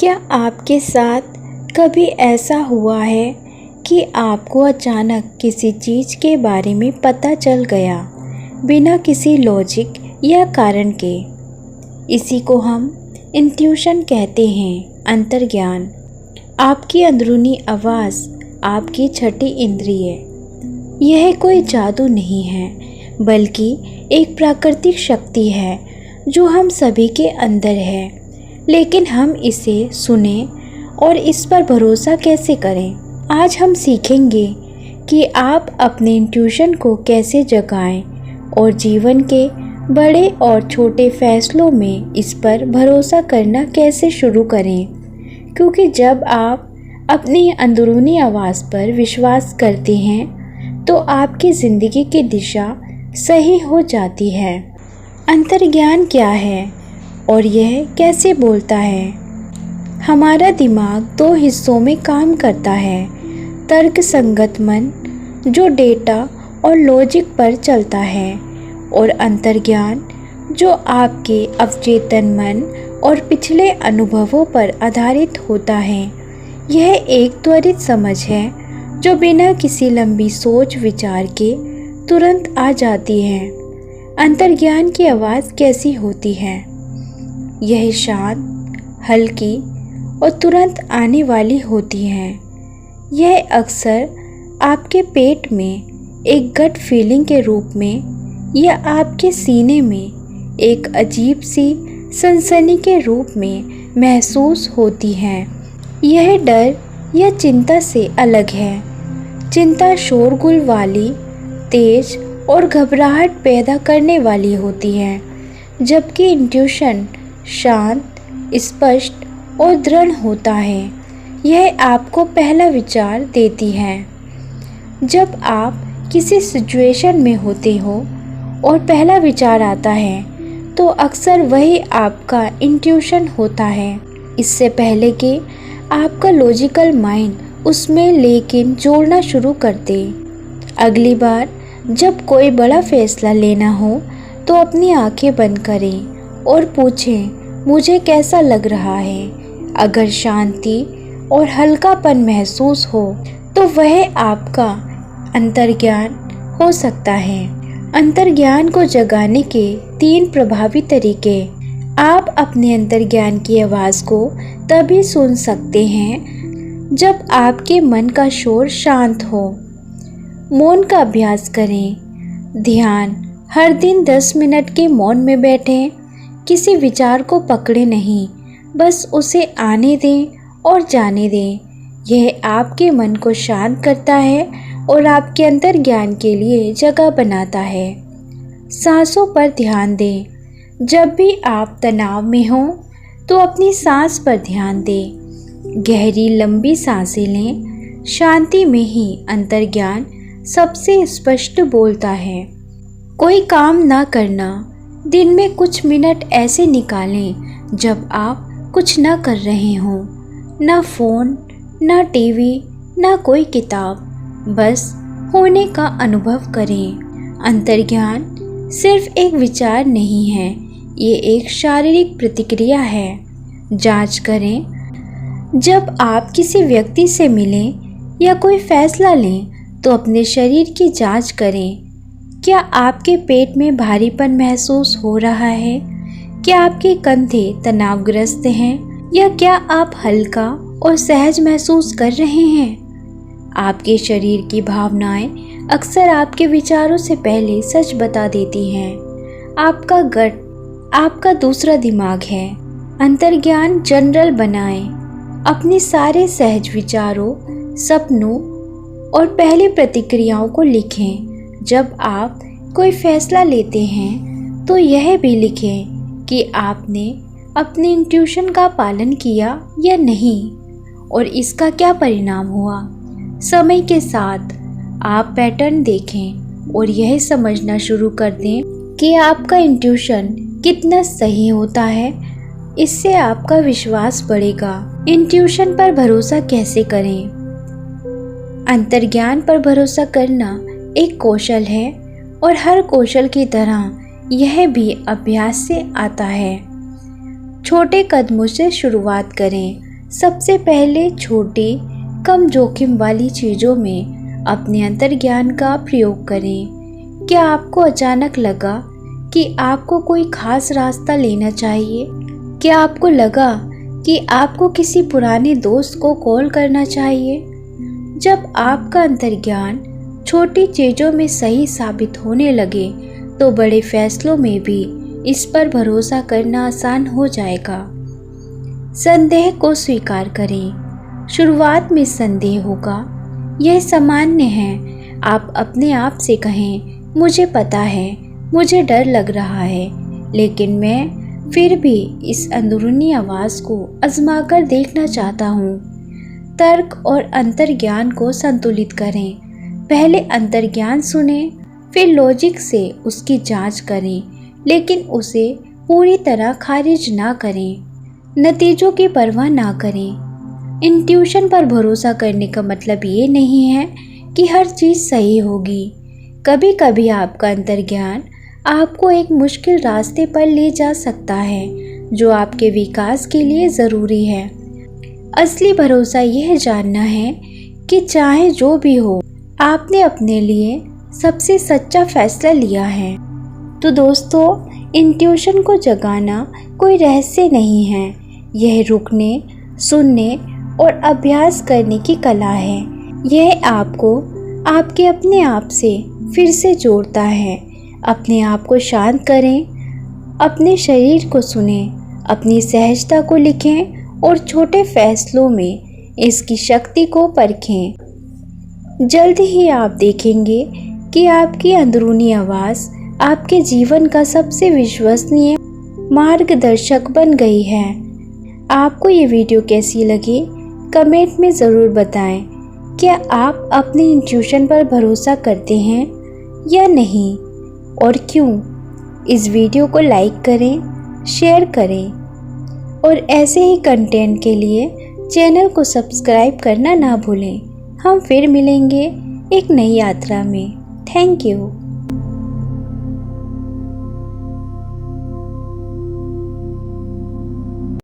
क्या आपके साथ कभी ऐसा हुआ है कि आपको अचानक किसी चीज़ के बारे में पता चल गया बिना किसी लॉजिक या कारण के? इसी को हम इंट्यूशन कहते हैं, अंतर्ज्ञान। आपकी अंदरूनी आवाज़ आपकी छठी इंद्रिय। यह कोई जादू नहीं है, बल्कि एक प्राकृतिक शक्ति है जो हम सभी के अंदर है। लेकिन हम इसे सुने और इस पर भरोसा कैसे करें? आज हम सीखेंगे कि आप अपने इंट्यूशन को कैसे जगाएं और जीवन के बड़े और छोटे फैसलों में इस पर भरोसा करना कैसे शुरू करें। क्योंकि जब आप अपनी अंदरूनी आवाज़ पर विश्वास करते हैं तो आपकी ज़िंदगी की दिशा सही हो जाती है। अंतर्ज्ञान क्या है और यह कैसे बोलता है? हमारा दिमाग दो हिस्सों में काम करता है। तर्क संगत मन जो डेटा और लॉजिक पर चलता है, और अंतर्ज्ञान जो आपके अवचेतन मन और पिछले अनुभवों पर आधारित होता है। यह एक त्वरित समझ है जो बिना किसी लंबी सोच विचार के तुरंत आ जाती है। अंतर्ज्ञान की आवाज़ कैसी होती है? यह शांत, हल्की और तुरंत आने वाली होती है। यह अक्सर आपके पेट में एक गट फीलिंग के रूप में या आपके सीने में एक अजीब सी सनसनी के रूप में महसूस होती है। यह डर या चिंता से अलग है। चिंता शोरगुल वाली, तेज और घबराहट पैदा करने वाली होती है, जबकि इंट्यूशन शांत, स्पष्ट और दृढ़ होता है। यह आपको पहला विचार देती है। जब आप किसी सिचुएशन में होते हो और पहला विचार आता है तो अक्सर वही आपका इंट्यूशन होता है, इससे पहले कि आपका लॉजिकल माइंड उसमें लेकिन जोड़ना शुरू कर दे। अगली बार जब कोई बड़ा फैसला लेना हो तो अपनी आंखें बंद करें और पूछें, मुझे कैसा लग रहा है? अगर शांति और हल्कापन महसूस हो तो वह आपका अंतर्ज्ञान हो सकता है। अंतर्ज्ञान को जगाने के 3 प्रभावी तरीके। आप अपने अंतर्ज्ञान की आवाज़ को तभी सुन सकते हैं जब आपके मन का शोर शांत हो। मौन का अभ्यास करें। ध्यान। हर दिन 10 मिनट के मौन में बैठें। किसी विचार को पकड़े नहीं, बस उसे आने दें और जाने दें। यह आपके मन को शांत करता है और आपके अंतर्ज्ञान के लिए जगह बनाता है। सांसों पर ध्यान दें। जब भी आप तनाव में हों तो अपनी सांस पर ध्यान दें। गहरी लंबी सांसें लें। शांति में ही अंतर्ज्ञान सबसे स्पष्ट बोलता है। कोई काम ना करना। दिन में कुछ मिनट ऐसे निकालें जब आप कुछ ना कर रहे हों। ना फ़ोन, ना टीवी, ना कोई किताब, बस होने का अनुभव करें। अंतर्ज्ञान सिर्फ एक विचार नहीं है, ये एक शारीरिक प्रतिक्रिया है। जांच करें। जब आप किसी व्यक्ति से मिलें या कोई फैसला लें तो अपने शरीर की जांच करें। क्या आपके पेट में भारीपन महसूस हो रहा है? क्या आपके कंधे तनावग्रस्त हैं या क्या आप हल्का और सहज महसूस कर रहे हैं? आपके शरीर की भावनाएं अक्सर आपके विचारों से पहले सच बता देती हैं। आपका गट आपका दूसरा दिमाग है। अंतर्ज्ञान जनरल बनाएं। अपने सारे सहज विचारों, सपनों और पहली प्रतिक्रियाओं को लिखें। जब आप कोई फैसला लेते हैं तो यह भी लिखें कि आपने अपने इंट्यूशन का पालन किया या नहीं और इसका क्या परिणाम हुआ। समय के साथ आप पैटर्न देखें और यह समझना शुरू कर दें कि आपका इंट्यूशन कितना सही होता है। इससे आपका विश्वास बढ़ेगा। इंट्यूशन पर भरोसा कैसे करें? अंतर्ज्ञान पर भरोसा करना एक कौशल है और हर कौशल की तरह यह भी अभ्यास से आता है। छोटे कदमों से शुरुआत करें। सबसे पहले छोटी कम जोखिम वाली चीज़ों में अपने अंतर्ज्ञान का प्रयोग करें। क्या आपको अचानक लगा कि आपको कोई खास रास्ता लेना चाहिए? क्या आपको लगा कि आपको किसी पुराने दोस्त को कॉल करना चाहिए? जब आपका अंतर्ज्ञान छोटी चीज़ों में सही साबित होने लगे तो बड़े फैसलों में भी इस पर भरोसा करना आसान हो जाएगा। संदेह को स्वीकार करें। शुरुआत में संदेह होगा, यह सामान्य है। आप अपने आप से कहें, मुझे पता है, मुझे डर लग रहा है, लेकिन मैं फिर भी इस अंदरूनी आवाज़ को आजमाकर देखना चाहता हूँ। तर्क और अंतर्ज्ञान को संतुलित करें। पहले अंतर्ज्ञान सुनें, फिर लॉजिक से उसकी जांच करें, लेकिन उसे पूरी तरह खारिज ना करें। नतीजों की परवाह ना करें। इंट्यूशन पर भरोसा करने का मतलब ये नहीं है कि हर चीज़ सही होगी। कभी कभी आपका अंतर्ज्ञान आपको एक मुश्किल रास्ते पर ले जा सकता है जो आपके विकास के लिए ज़रूरी है। असली भरोसा यह जानना है कि चाहे जो भी हो, आपने अपने लिए सबसे सच्चा फैसला लिया है। तो दोस्तों, इंट्यूशन को जगाना कोई रहस्य नहीं है। यह रुकने, सुनने और अभ्यास करने की कला है। यह आपको आपके अपने आप से फिर से जोड़ता है। अपने आप को शांत करें, अपने शरीर को सुनें, अपनी सहजता को लिखें और छोटे फैसलों में इसकी शक्ति को परखें। जल्द ही आप देखेंगे कि आपकी अंदरूनी आवाज़ आपके जीवन का सबसे विश्वसनीय मार्गदर्शक बन गई है। आपको ये वीडियो कैसी लगी कमेंट में ज़रूर बताएं। क्या आप अपनी इंट्यूशन पर भरोसा करते हैं या नहीं, और क्यों? इस वीडियो को लाइक करें, शेयर करें और ऐसे ही कंटेंट के लिए चैनल को सब्सक्राइब करना ना भूलें। हम फिर मिलेंगे एक नई यात्रा में। Thank you.